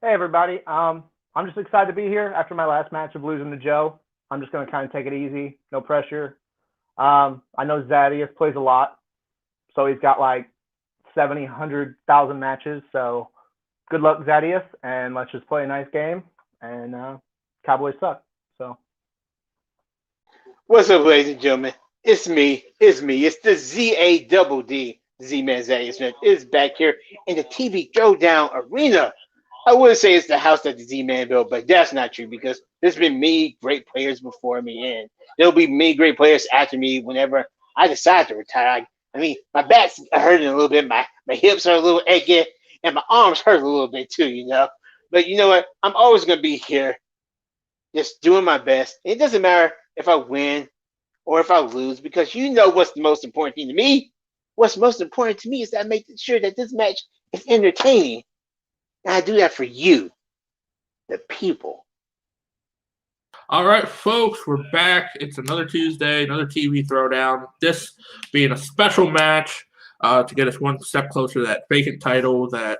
Hey everybody. I'm just excited to be here after my last match of losing to Joe. I'm just gonna kind of take it easy, no pressure. I know Zaddeus plays a lot, so he's got like 70, 100,000 matches. So good luck, Zaddeus, and let's just play a nice game. And Cowboys suck. So What's up, ladies and gentlemen? It's me. It's the Z-A-double-D, Z-Man Zaddeus Smith is back here in the TV Throwdown arena. I would say it's the house that the Z-Man built, but that's not true because there's been many great players before me, and there'll be many great players after me whenever I decide to retire. I mean, my back's hurting a little bit, my hips are a little achy, and my arms hurt a little bit too, you know. But you know what? I'm always going to be here just doing my best. It doesn't matter if I win or if I lose, because you know what's the most important thing to me? What's most important to me is that I make sure that this match is entertaining. And I do that for you, the people. All right, folks, we're back. It's another Tuesday, another TV Throwdown. This being a special match to get us one step closer to that vacant title that,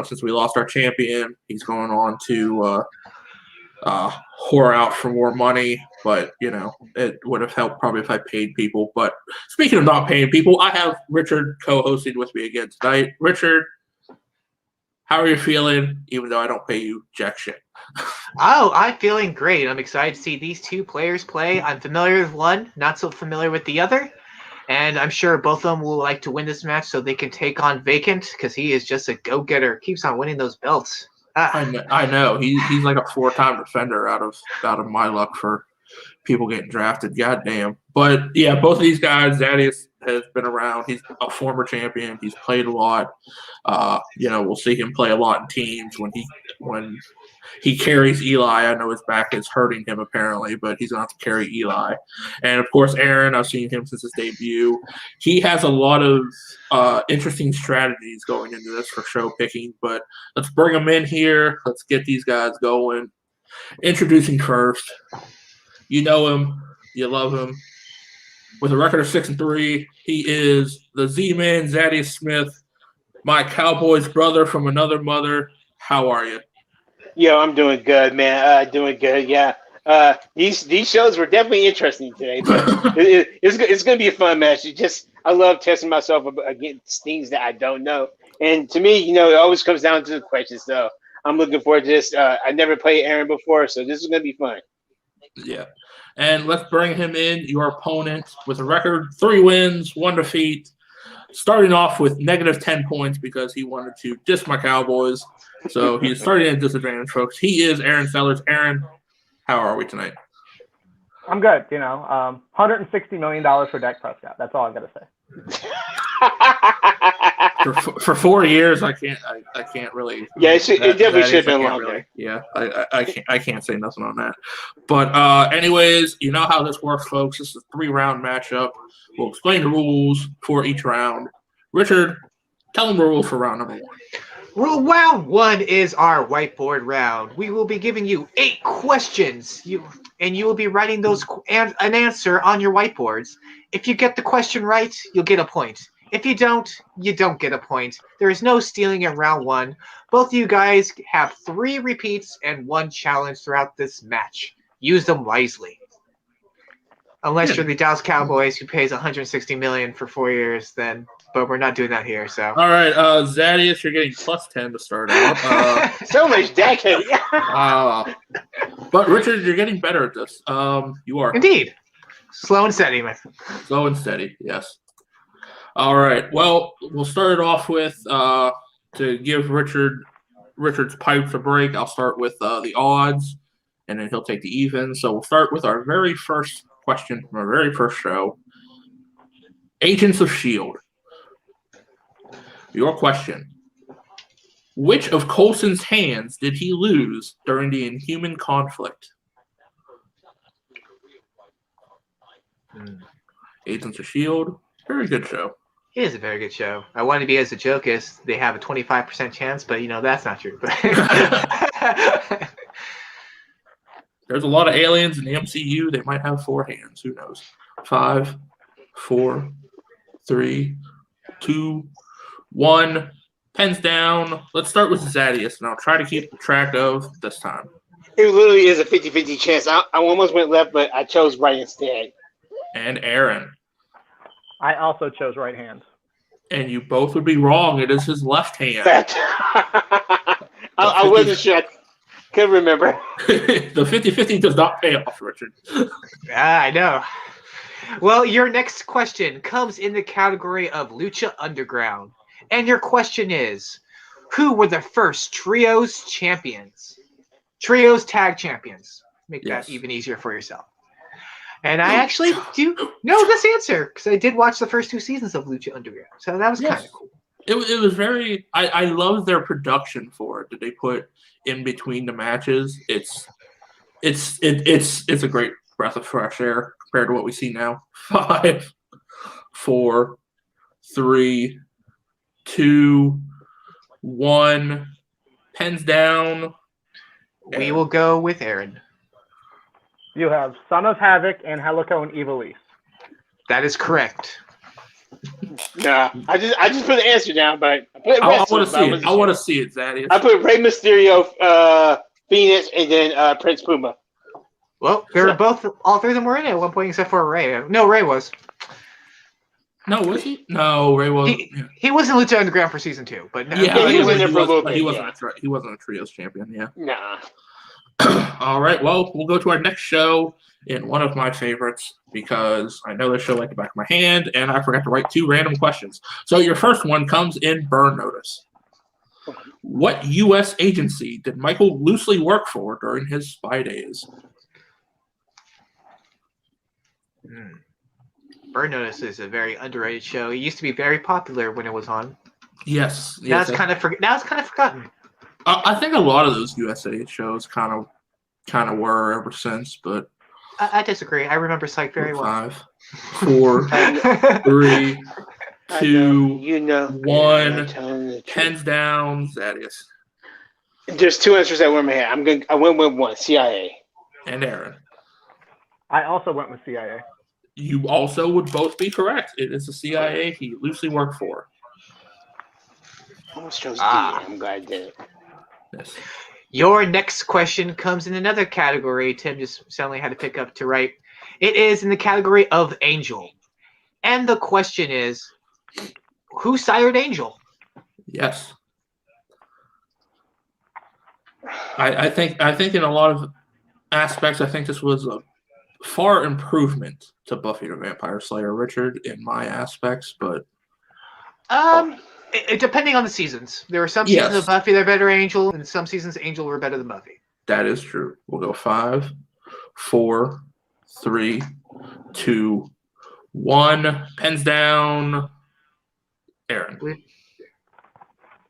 since we lost our champion, he's going on to whore out for more money. But, it would have helped probably if I paid people. But speaking of not paying people, I have Richard co-hosting with me again tonight. Richard, how are you feeling, even though I don't pay you jack shit? Oh, I'm feeling great. I'm excited to see these two players play. I'm familiar with one, not so familiar with the other. And I'm sure both of them will like to win this match so they can take on Vacant, because he is just a go-getter. Keeps on winning those belts. I know. He's like a 4-time defender out of my luck for people getting drafted. Goddamn. But yeah, both of these guys, Zaddeus has been around. He's a former champion. He's played a lot. We'll see him play a lot in teams when he carries Eli. I know his back is hurting him apparently, but he's going to have to carry Eli. And, of course, Aaron, I've seen him since his debut. He has a lot of interesting strategies going into this for show picking, but let's bring him in here. Let's get these guys going. Introducing first. You know him. You love him. With a record of 6-3, he is the Z-Man, Zaddeus Smith, my Cowboys brother from another mother. How are you? Yo, I'm doing good, man. Doing good, yeah. These shows were definitely interesting today, but it's going to be a fun match. I love testing myself against things that I don't know. And to me, it always comes down to the questions. So I'm looking forward to this. I never played Aaron before, so this is going to be fun. Yeah. And let's bring him in, your opponent, with a record 3 wins, 1 defeat, starting off with negative 10 points because he wanted to diss my Cowboys. So he's starting at a disadvantage, folks. He is Aaron Sellers. Aaron, how are we tonight? I'm good. $160 million for Dak Prescott. That's all I got to say. For 4 years, I can't really. Yeah, it definitely should have been longer. Really, yeah, I can't say nothing on that. But anyways, you know how this works, folks. This is a 3-round matchup. We'll explain the rules for each round. Richard, tell them the rules for round number 1. Round 1 is our whiteboard round. We will be giving you 8 questions. You will be writing those and an answer on your whiteboards. If you get the question right, you'll get a point. If you don't, you don't get a point. There is no stealing in round 1. Both of you guys have 3 repeats and 1 challenge throughout this match. Use them wisely. Unless you're the Dallas Cowboys who pays $160 million for 4 years, but we're not doing that here. So. All right, Zaddeus, you're getting plus 10 to start out. So much decade. But Richard, you're getting better at this. You are. Indeed. Slow and steady, man. Slow and steady, yes. All right. Well, we'll start it off with to give Richard's pipes a break. I'll start with the odds, and then he'll take the even. So we'll start with our very first question from our very first show. Agents of S.H.I.E.L.D. Your question. Which of Coulson's hands did he lose during the Inhuman conflict? Agents of S.H.I.E.L.D. Very good show. It is a very good show. I wanted to be as a joke as they have a 25% chance, but that's not true. There's a lot of aliens in the MCU. They might have 4 hands. Who knows? 5, 4, 3, 2, 1. Pens down. Let's start with Zaddeus, and I'll try to keep track of this time. It literally is a 50-50 chance. I almost went left, but I chose right instead. And Aaron. I also chose right hand. And you both would be wrong. It is his left hand. I wasn't sure. I couldn't remember. The 50-50 does not pay off, Richard. I know. Well, your next question comes in the category of Lucha Underground. And your question is, who were the first Trios champions? Trios tag champions. Make that even easier for yourself. And I actually do know this answer because I did watch the first 2 seasons of Lucha Underground. So that was kind of cool. It was very. I love their production for it that they put in between the matches. It's a great breath of fresh air compared to what we see now. 5, 4, 3, 2, 1. Pens down. We will go with Aaron. You have Son of Havoc and Helico and Evilise. That is correct. Nah, I just put the answer down, but I want to see it. I want to see it, Zaddeus. I put Rey Mysterio, Phoenix, and then Prince Puma. Well, they were all 3 of them were in it at one point except for Ray. No, Ray was. No, was he? No, Ray was. He was in Lucha Underground for season 2, but no, he was in there for a little bit. He wasn't a trios champion. Yeah. Nah. All right. Well, we'll go to our next show in one of my favorites because I know this show like the back of my hand, and I forgot to write 2 random questions. So your first one comes in Burn Notice. What U.S. agency did Michael loosely work for during his spy days? Burn Notice is a very underrated show. It used to be very popular when it was on. Yes. Now it's kind of forgotten. I think a lot of those USA shows kind of were ever since, but I disagree. I remember Psych very well. 5, 4, 3, 2, 1. Pens down. Zaddeus. There's 2 answers that were in my head. I went with 1. CIA. And Aaron. I also went with CIA. You also would both be correct. It is the CIA he loosely worked for. I almost chose D. I'm glad I did it. Yes. Your next question comes in another category. Tim just suddenly had to pick up to write. It is in the category of Angel. And the question is, who sired Angel? Yes. I think in a lot of aspects, I think this was a far improvement to Buffy the Vampire Slayer, Richard, in my aspects, but depending on the seasons. There were some seasons of Buffy that are better than Angel, and some seasons Angel were better than Buffy. That is true. We'll go 5, 4, 3, 2, 1. Pens down. Aaron.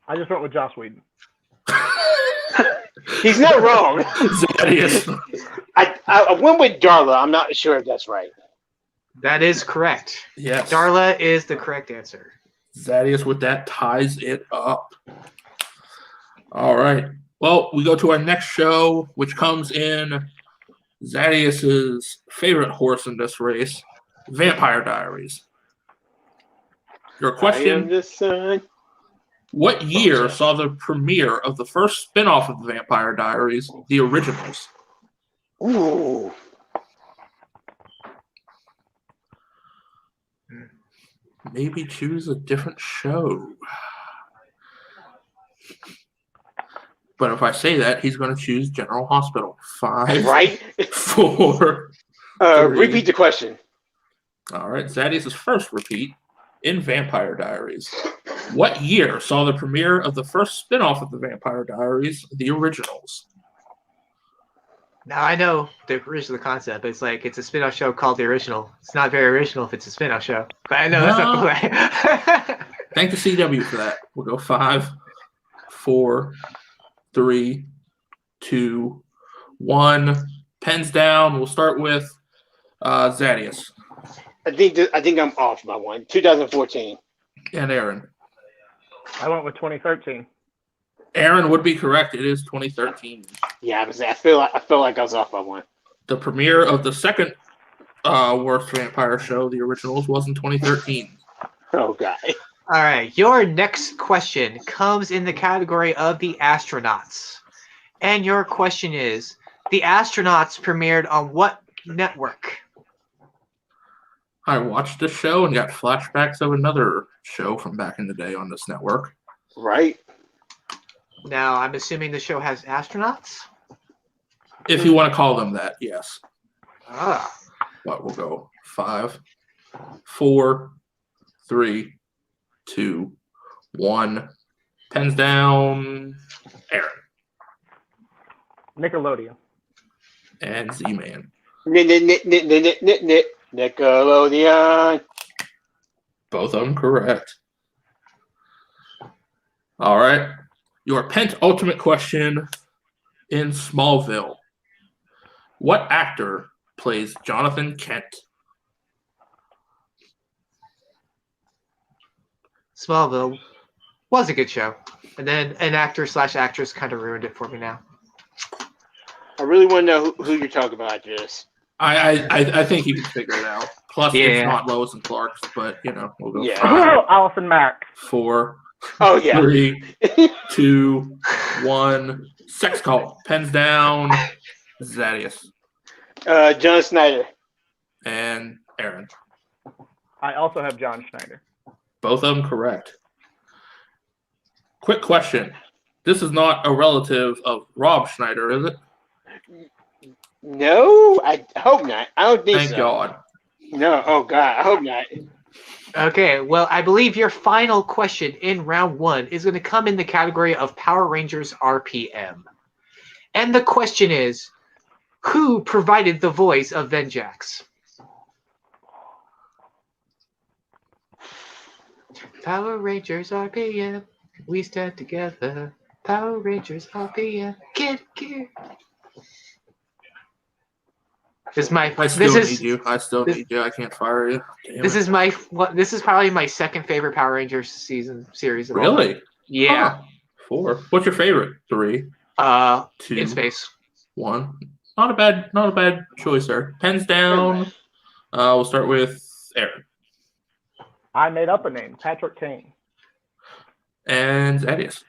I just went with Joss Whedon. He's not wrong. Zaddeus. I went with Darla. I'm not sure if that's right. That is correct. Yes. Darla is the correct answer. Zaddeus with that ties it up. All right. Well, we go to our next show, which comes in Zaddeus's favorite horse in this race, Vampire Diaries. Your question: I am the sun. What year saw the premiere of the first spin-off of the Vampire Diaries, the originals? Ooh. Maybe choose a different show. But if I say that, he's going to choose General Hospital. 5, right? 4. 3. Repeat the question. All right, Zaddeus' first repeat in Vampire Diaries. What year saw the premiere of the first spin-off of the Vampire Diaries, the originals? Now, I know the original concept, but it's a spin-off show called The Original. It's not very original if it's a spin-off show. But I know that's not the way. Thank the CW for that. We'll go 5, 4, 3, 2, 1. Pens down. We'll start with Zaddeus. I think I'm off by 1. 2014. And Aaron. I went with 2013. Aaron would be correct. It is 2013. Yeah, I feel like I was off by 1. The premiere of the second worst vampire show, the originals, was in 2013. Oh, God. All right, your next question comes in the category of the astronauts. And your question is, the astronauts premiered on what network? I watched the show and got flashbacks of another show from back in the day on this network. Right. Now, I'm assuming the show has astronauts? If you want to call them that, yes. Ah. But we'll go 5, 4, 3, 2, 1. Pens down. Aaron. Nickelodeon. And Z-Man. Nickelodeon. Both of them correct. All right. Your penultimate question in Smallville. What actor plays Jonathan Kent? Smallville was a good show. And then an actor/actress kind of ruined it for me now. I really want to know who you're talking about after this. I think you can figure it out. Plus, Yeah. it's not Lois and Clark's, but, we'll go Yeah. 5, Allison Mack. 4, Oh, yeah. 3, 2, 1. Sex call. Pens down. Zaddeus. John Snyder. And Aaron. I also have John Schneider. Both of them correct. Quick question. This is not a relative of Rob Schneider, is it? No, I hope not. I don't think Thank so. God. No, oh God, I hope not. Okay, well, I believe your final question in round 1 is going to come in the category of Power Rangers RPM. And the question is, who provided the voice of Venjax? Power Rangers RPM, we stand together. Power Rangers RPM, get gear. This is my. I still need you. I still need you. I can't fire you. Damn This it. is my. This is probably my second favorite Power Rangers series. Of all. Really? Yeah. Huh. 4. What's your favorite? 3, 2, In space. 1. Not a bad choice there. Pens down. We'll start with Aaron. I made up a name. Patrick Kane. And Zaddeus.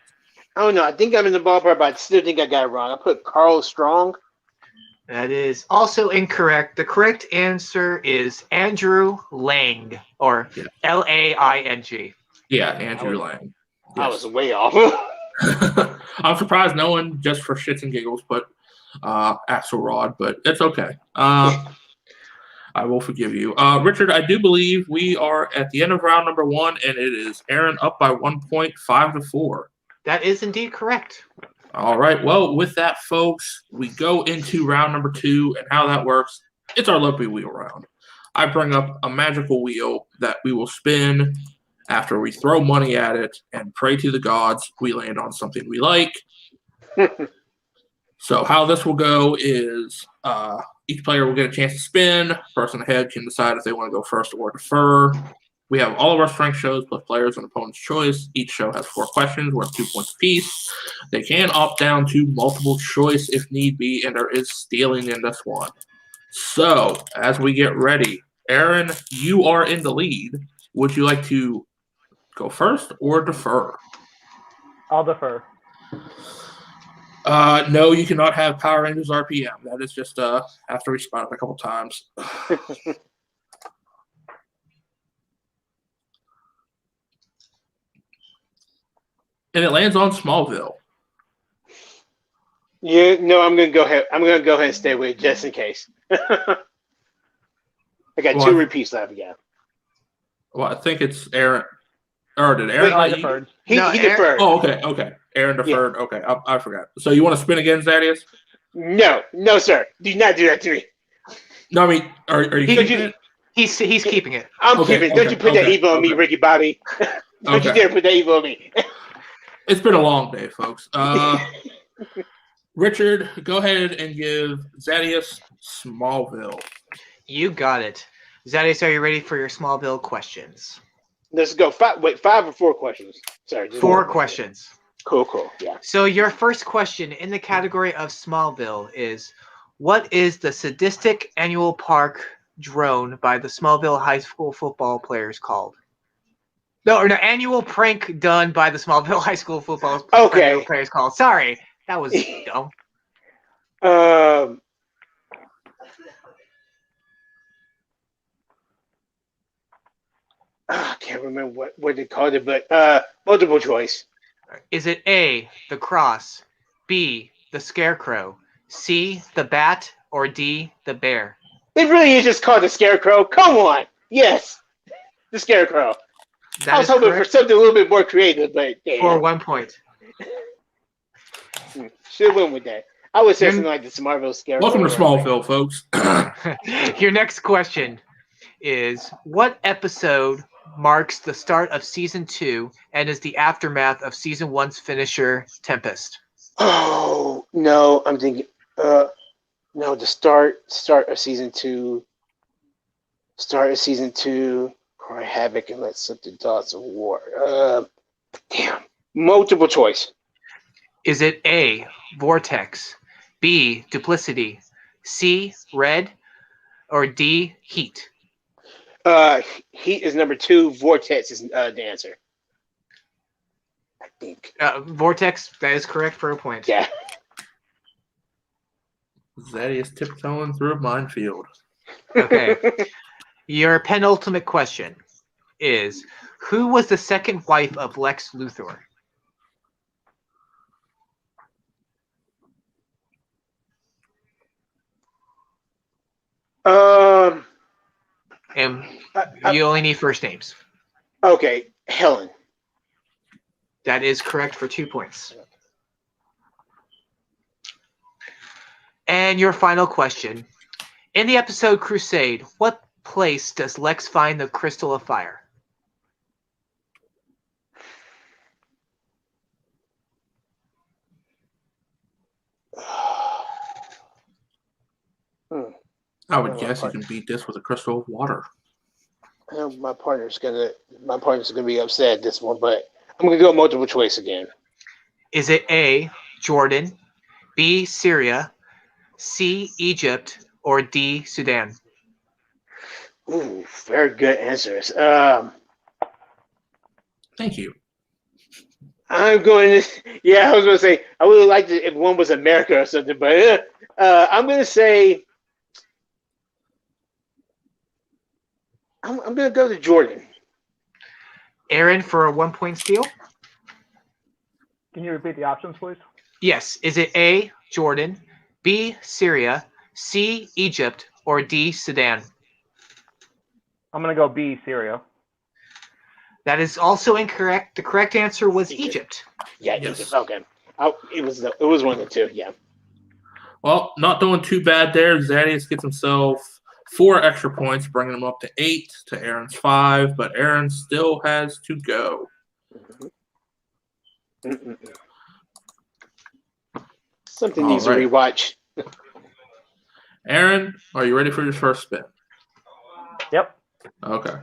I don't know. I think I'm in the ballpark, but I still think I got it wrong. I put Carl Strong. That is also incorrect. The correct answer is Andrew Lang, or Laing. Yeah, Andrew Lang. I Yes. was way off. I'm surprised no one, just for shits and giggles, put Axelrod, but it's okay. I will forgive you. Richard, I do believe we are at the end of round number 1, and it is Aaron up by 1 point, 5-4. That is indeed correct. All right. Well, with that, folks, we go into round number 2, and how that works, it's our Lumpy Wheel round. I bring up a magical wheel that we will spin after we throw money at it and pray to the gods we land on something we like. So how this will go is each player will get a chance to spin. Person ahead can decide if they want to go first or defer. We have all of our strength shows plus players and opponent's choice. Each show has 4 questions worth 2 points apiece. They can opt down to multiple choice if need be, and there is stealing in this one. So as we get ready, Aaron, you are in the lead. Would you like to go first or defer? I'll defer. No, you cannot have Power Rangers RPM. That is just after we spun it a couple times. And it lands on Smallville. Yeah, no, I'm gonna go ahead. I'm gonna go ahead and stay with it just in case. I got 2 repeats left again. Well, I think it's Aaron. Or did Aaron? I deferred. He No, deferred. Oh, okay. Aaron deferred. Yeah. Okay, I forgot. So you want to spin again, Zaddeus? No, sir. Do not do that to me. No, I mean, are you keeping it? He's keeping it. I'm keeping it. Don't you put that evil on me, Ricky Bobby. Don't you dare put that evil on me. It's been a long day, folks. Richard, go ahead and give Zaddeus Smallville. You got it. Zaddeus, are you ready for your Smallville questions? Let's go. 5 or 4 questions. Sorry. 4 questions. Cool. Yeah. So your first question in the category of Smallville is, what is the sadistic annual park drone by the Smallville high school football players called? No, annual prank done by the Smallville High School football Okay. players call. Sorry, that was dumb. I can't remember what they called it, but multiple choice. Is it A, the cross, B, the scarecrow, C, the bat, or D, the bear? It really is just called the Scarecrow. Come on. Yes. The Scarecrow. That I was is hoping correct for something a little bit more creative, but damn. for 1 point. Should have went with that. I would say something like the Smallville Scarecrow. Welcome to Smallville, folks. Your next question is, what episode marks the start of Season 2 and is the aftermath of Season 1's finisher, Tempest? Oh, no. I'm thinking, no, the start of Season 2. Start of Season 2. Cry Havoc and Let Slip the Dots of War. Damn. Multiple choice. Is it A, Vortex, B, Duplicity, C, Red, or D, Heat? Heat is number 2. Vortex is the answer. I think. Vortex, that is correct for a point. Yeah. Zaddeus tiptoeing through a minefield. Okay. Your penultimate question is, who was the second wife of Lex Luthor? And you only need first names. Okay, Helen. That is correct for 2 points. And your final question. In the episode Crusade, what place does Lex find the Crystal of Fire? I would guess you can beat this with a crystal of water. My partner's gonna be upset at this one, but I'm gonna go multiple choice again. Is it A, Jordan, B, Syria, C, Egypt, or D, Sudan? Ooh, very good answers. Thank you. I'm going to. Yeah, I was gonna say I would have liked it if one was America or something, but I'm gonna say. I'm gonna go to Jordan. Aaron for a 1 point steal? Can you repeat the options, please? Yes. Is it A, Jordan, B, Syria, C, Egypt, or D, Sudan? I'm going to go B, Syria. That is also incorrect. The correct answer was Egypt. Yeah, Yes. Egypt. Okay. It was one of the two. Yeah. Well, not doing too bad there. Zaddeus gets himself 4 extra points, bringing him up to 8 to Aaron's 5, but Aaron still has to go. Something needs to rewatch. Aaron, are you ready for your first spin? Yep. Okay.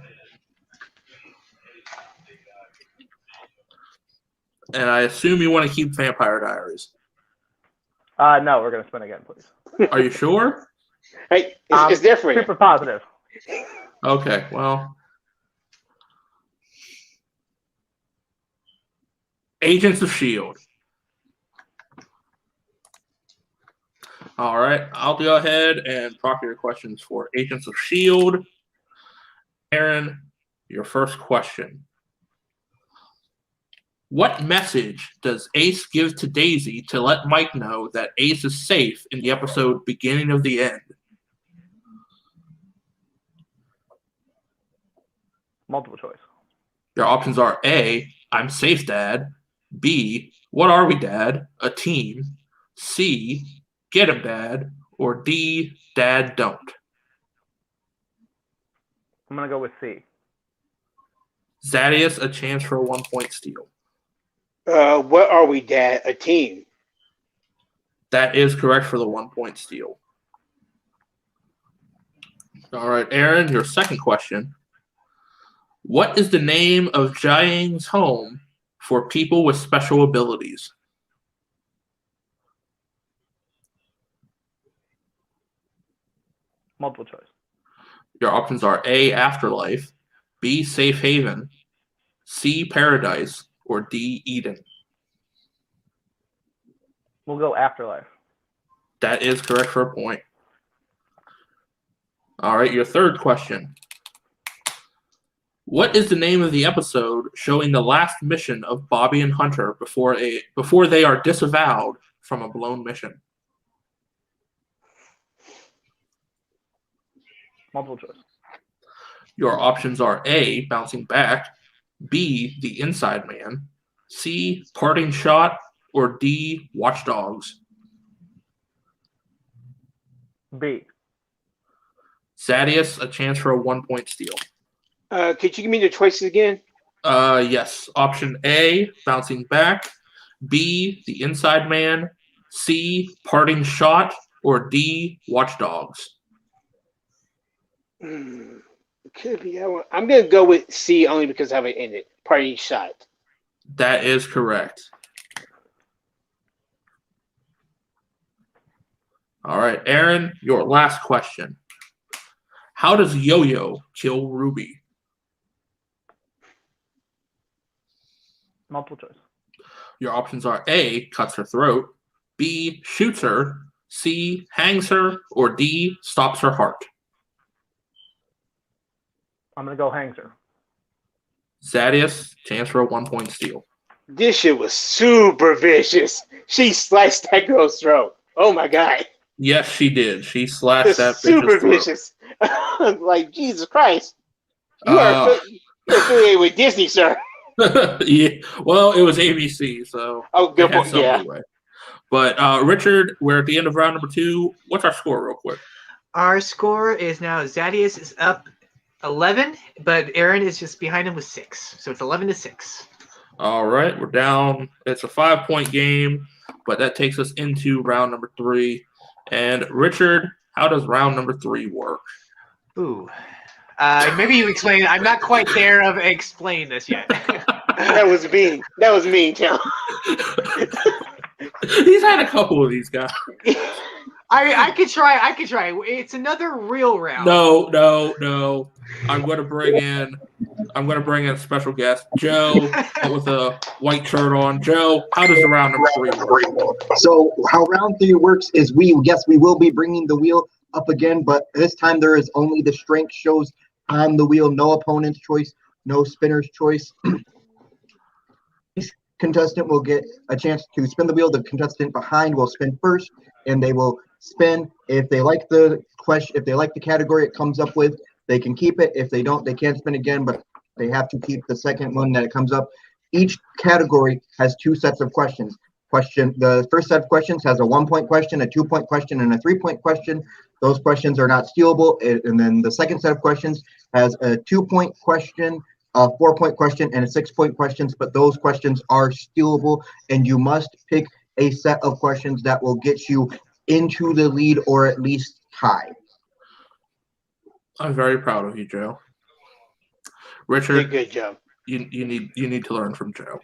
And I assume you want to keep Vampire Diaries. No, we're going to spin again, please. Are you sure? Hey, it's different. Super positive. Okay, well. Agents of S.H.I.E.L.D. All right, I'll go ahead and proctor your questions for Agents of S.H.I.E.L.D. Aaron, your first question. What message does Ace give to Daisy to let Mike know that Ace is safe in the episode Beginning of the End? Multiple choice. Your options are A, I'm safe, Dad. B, what are we, Dad? A team. C, get him, Dad. Or D, Dad, don't. I'm going to go with C. Zaddeus, a chance for a 1 point steal. What are we, Dad? A team. That is correct for the 1 point steal. All right, Aaron, your second question. What is the name of Jiang's home for people with special abilities? Multiple choice. Your options are A, Afterlife, B, Safe Haven, C. Paradise, or D. Eden? We'll go Afterlife. That is correct for a point. All right, your third question. What is the name of the episode showing the last mission of Bobby and Hunter before they are disavowed from a blown mission? Multiple choice. Your options are A, Bouncing Back, B, The Inside Man, C, Parting Shot, or D, Watch Dogs. B. Zaddeus, a chance for a 1-point steal. Could you give me the choices again? Yes. Option A, Bouncing Back, B, The Inside Man, C, Parting Shot, or D, Watch Dogs. Could be that one. I'm gonna go with C only because of how it ended. Party shot. That is correct. All right, Aaron, your last question. How does Yo-Yo kill Ruby? Multiple choice. Your options are A, cuts her throat, B, shoots her, C, hangs her, or D, stops her heart. I'm going to go hangs her. Zaddeus, chance for a 1-point steal. This shit was super vicious. She sliced that girl's throat. Oh my god. Yes, she did. She slashed that super bitch's throat. vicious. Like Jesus Christ. You are affiliated with Disney, sir. Yeah. Well, it was ABC, so Oh, good it had point. some Yeah. leeway. But Richard, we're at the end of round number 2. What's our score, real quick? Our score is now Zaddeus is up 11, but Aaron is just behind him with 6. So it's 11-6. All right, we're down. It's a 5-point game, but that takes us into round number 3. And Richard, how does round number 3 work? Ooh. Maybe you explain it. I'm not quite there of explaining this yet. That was mean. That was mean, Tom. He's had a couple of these guys. I could try. It's another real round. No. I'm going to bring in a special guest, Joe, with a white shirt on. Joe, how does the round number 3 work? So how round 3 works is we will be bringing the wheel up again, but this time there is only the strength shows on the wheel, no opponent's choice, no spinner's choice. Each contestant will get a chance to spin the wheel. The contestant behind will spin first, and they will spin. If they like the question, if they like the category it comes up with, they can keep it. If they don't, they can't spin again, but they have to keep the second one that it comes up. Each category has 2 sets of questions. The first set of questions has a 1-point question, a 2-point question, and a 3-point question. Those questions are not stealable. And then the second set of questions has a 2-point question, a 4-point question, and a 6-point questions, but those questions are stealable, and you must pick a set of questions that will get you into the lead or at least tie. I'm very proud of you, Joe. Richard, Good job. you need to learn from Joe.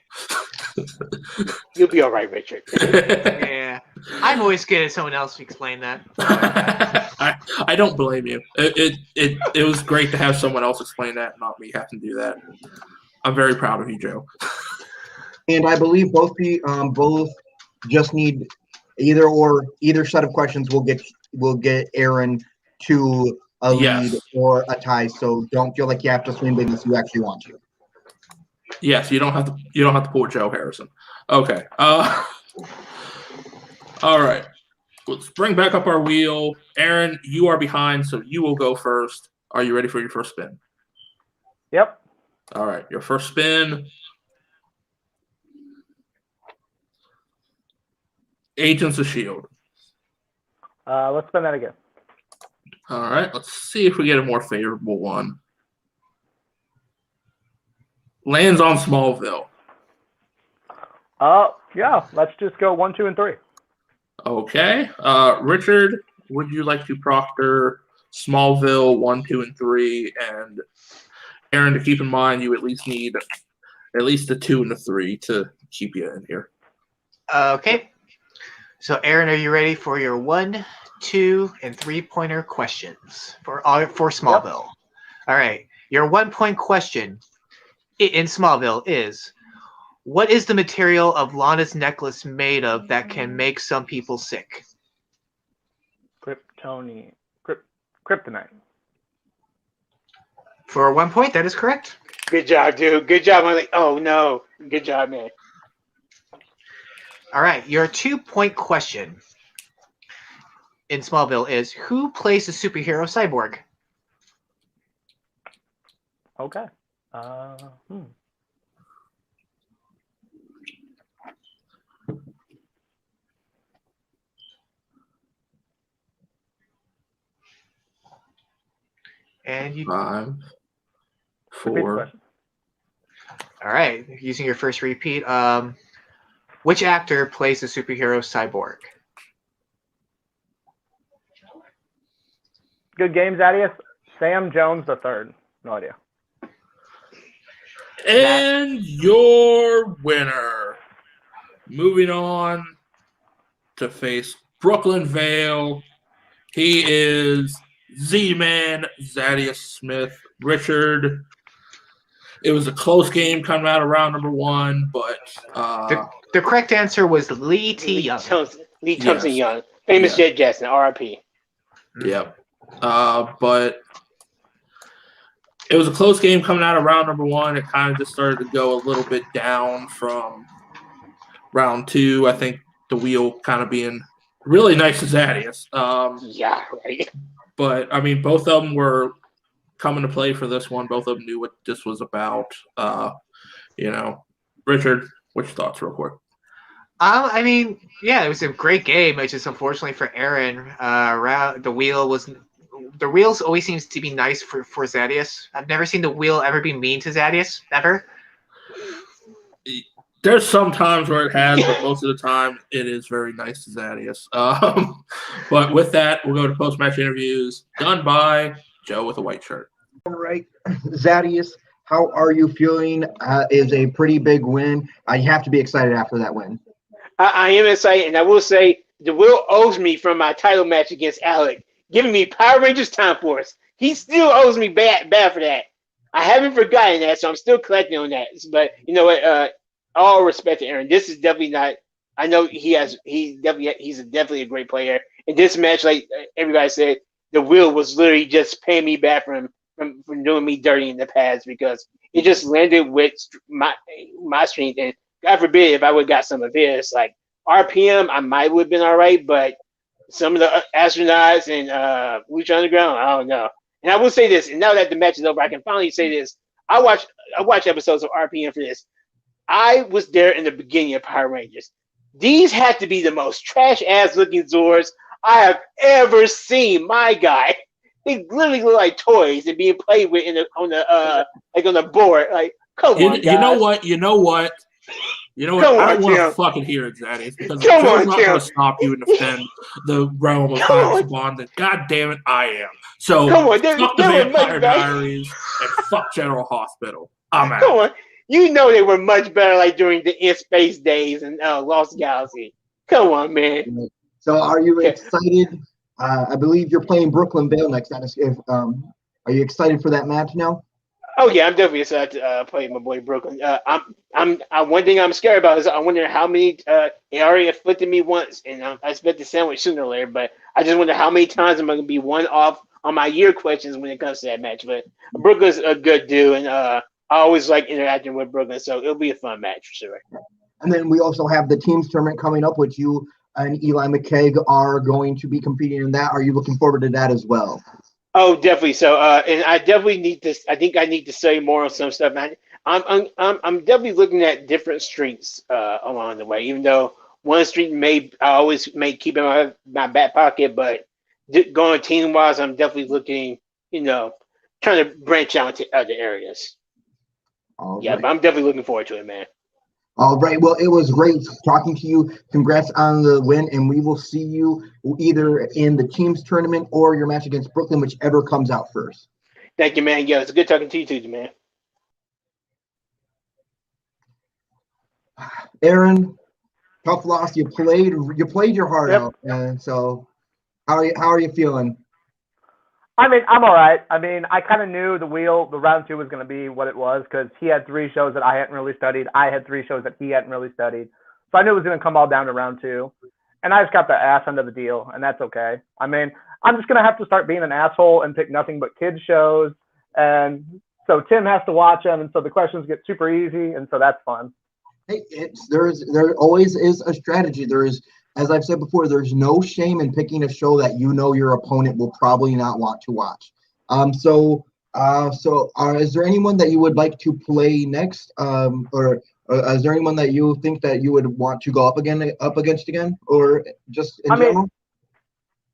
You'll be all right, Richard. Yeah, I'm always good at someone else to explain that. I don't blame you. It was great to have someone else explain that, not me have to do that. I'm very proud of you, Joe. And I believe both just need either set of questions will get Aaron to a lead or a tie. So don't feel like you have to swing big unless you actually want to. Yes, you don't have to pull Joe Harrison. Okay. All right. Let's bring back up our wheel. Aaron, you are behind, so you will go first. Are you ready for your first spin? Yep. All right. Your first spin. Agents of S.H.I.E.L.D. Let's spin that again. All right. Let's see if we get a more favorable one. Lands on Smallville. Yeah. Let's just go 1, 2, and 3. Okay. Richard, would you like to proctor Smallville 1, 2, and 3? And Aaron, to keep in mind, you at least need at least a 2 and a 3 to keep you in here. Okay. So, Aaron, are you ready for your 1, 2, and 3-pointer questions for Smallville? Yep. All right. Your 1-point question. in Smallville is, what is the material of Lana's necklace made of that can make some people sick? Kryptonite. For 1 point, that is correct. Good job, dude. Good job. I'm like, oh no. Good job, man. All right, your 2-point question in Smallville is, who plays the superhero Cyborg? Okay. And you. 5, Repeat the 4. question. All right, using your first repeat. Which actor plays the superhero Cyborg? Good game, Zaddeus. Sam Jones III. No idea. And your winner, moving on to face Brooklyn Vail. He is Z-Man, Zaddeus Smith. Richard, it was a close game coming out of round number 1, but The correct answer was Lee T. Young. Lee Thompson Yes. Young. Famous Yeah. Jet Jackson, RIP. Yep. But it was a close game coming out of round number 1. It kind of just started to go a little bit down from round 2. I think the wheel kind of being really nice to Zaddeus. Yeah, right. But, I mean, both of them were coming to play for this one. Both of them knew what this was about. Richard, what's your thoughts real quick? I mean, yeah, it was a great game. It's just unfortunately for Aaron, the wheels always seems to be nice for Zaddeus. I've never seen the wheel ever be mean to Zaddeus, ever. There's some times where it has, but most of the time it is very nice to Zaddeus. But with that, we'll go to post-match interviews done by Joe with a white shirt. All right, Zaddeus, how are you feeling? Is a pretty big win. You have to be excited after that win. I am excited, and I will say the Will owes me from my title match against Alec, giving me Power Rangers Time Force. He still owes me bad for that. I haven't forgotten that, so I'm still collecting on that. But you know what? All respect to Aaron. This is definitely not. I know he's definitely a great player. In this match, like everybody said, the Will was literally just paying me back from doing me dirty in the past because it just landed with my strength. And God forbid if I would have got some of his, like RPM, I might would have been all right, but some of the astronauts and Lucha Underground, I don't know. And I will say this, and now that the match is over, I can finally say this. I watch episodes of RPM for this. I was there in the beginning of Power Rangers. These had to be the most trash-ass looking Zords I have ever seen. My guy, they literally look like toys and being played with on the board. Like, come on, guys. You know what? I don't want to fucking hear it, Zaddeus, because Joe's not going to stop you and defend the realm of Times Bond. Then, God damn it, I am. So, fuck the Vampire Diaries and fuck General Hospital. I'm out. Come on. You know they were much better like during the In Space days and Lost Galaxy. Come on, man. So are you excited? I believe you're playing Brooklyn Vail next. Are you excited for that match now? Oh yeah, I'm definitely excited to play my boy Brooklyn. One thing I'm scared about is I wonder how many it already afflicted me once, and I expect the sandwich sooner or later. But I just wonder how many times I'm going to be one off on my year questions when it comes to that match. But Brooklyn's a good dude, and I always like interacting with Brooklyn, so it'll be a fun match for sure. And then we also have the teams tournament coming up, which you and Eli McKeag are going to be competing in that. Are you looking forward to that as well? Oh, definitely. So, and I definitely need to. I think I need to study more on some stuff. I'm definitely looking at different strengths along the way. Even though one strength I always may keep in my back pocket, but going team wise, I'm definitely looking. Trying to branch out to other areas. Right. But I'm definitely looking forward to it, man. All right. Well, it was great talking to you. Congrats on the win, and we will see you either in the teams tournament or your match against Brooklyn, whichever comes out first. Thank you, man. Yeah, it's good talking to you too, man. Aaron, tough loss. You played your heart out, and so how are you feeling? I mean, I'm all right. I mean, I kind of knew the round 2 was going to be what it was because he had 3 shows that I hadn't really studied. I had 3 shows that he hadn't really studied. So I knew it was going to come all down to round 2. And I just got the ass end of the deal, and that's okay. I mean, I'm just going to have to start being an asshole and pick nothing but kids shows. And so Tim has to watch them, and so the questions get super easy, and so that's fun. Hey, there always is a strategy. There is, as I've said before, there's no shame in picking a show that you know your opponent will probably not want to watch. So is there anyone that you would like to play next, or is there anyone that you think that you would want to go up against again, or just in general?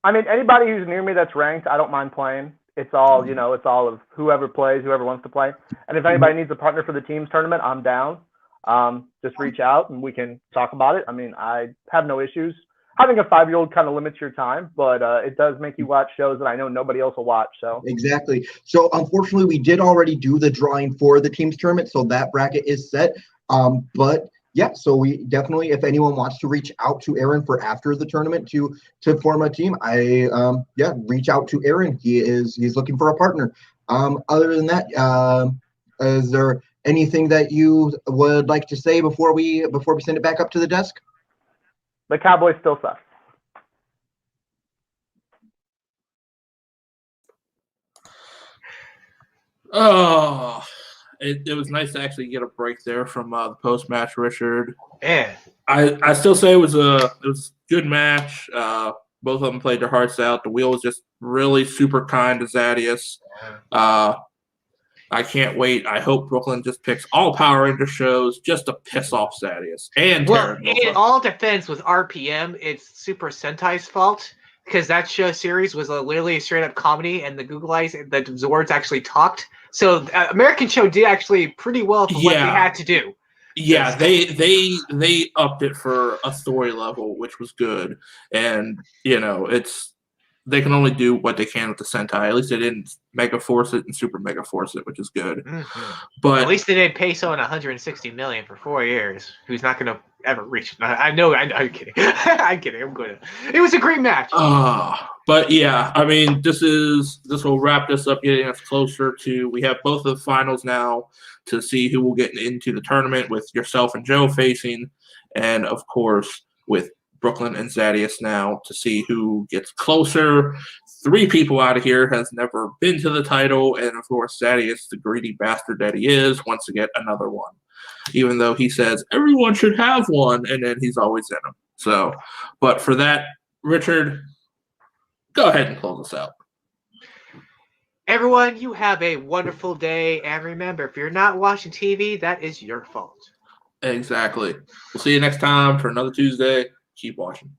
I mean, anybody who's near me that's ranked, I don't mind playing. It's all, you know, it's all of whoever plays, whoever wants to play. And if anybody needs a partner for the team's tournament, I'm down. Just reach out and we can talk about it. I mean, I have no issues. Having a 5-year-old kind of limits your time, but it does make you watch shows that I know nobody else will watch. So exactly. So unfortunately, we did already do the drawing for the team's tournament, so that bracket is set. But yeah, so we definitely, if anyone wants to reach out to Aaron for after the tournament to form a team, reach out to Aaron. He's looking for a partner. Other than that, is there anything that you would like to say before we send it back up to the desk? The Cowboys still suck. Oh, it was nice to actually get a break there from the post match, Richard. Yeah. I still say it was a good match. Both of them played their hearts out. The wheel was just really super kind to Zaddeus. I can't wait. I hope Brooklyn just picks all Power Ranger shows just to piss off Zaddeus. In all defense with RPM, it's Super Sentai's fault because that show series was literally a straight up comedy, and the Google Eyes, the Zords actually talked. So American show did actually pretty well for what they had to do. Yeah, they upped it for a story level, which was good, and you know they can only do what they can with the Sentai. At least they didn't Mega Force it and Super Mega Force it, which is good. Mm-hmm. But at least they didn't pay someone $160 million for 4 years, who's not going to ever reach. I'm kidding. I'm kidding. I'm good. It was a great match. But yeah, I mean, this will wrap this up, getting us closer to. We have both of the finals now to see who will get into the tournament, with yourself and Joe facing, and of course with Brooklyn and Zaddeus now to see who gets closer. 3 people out of here has never been to the title, and of course Zaddeus, the greedy bastard that he is, wants to get another one, even though he says everyone should have one, and then he's always in them. So, but for that, Richard, go ahead and close us out. Everyone, you have a wonderful day, and remember, if you're not watching TV, that is your fault. Exactly. We'll see you next time for another Tuesday. Keep watching.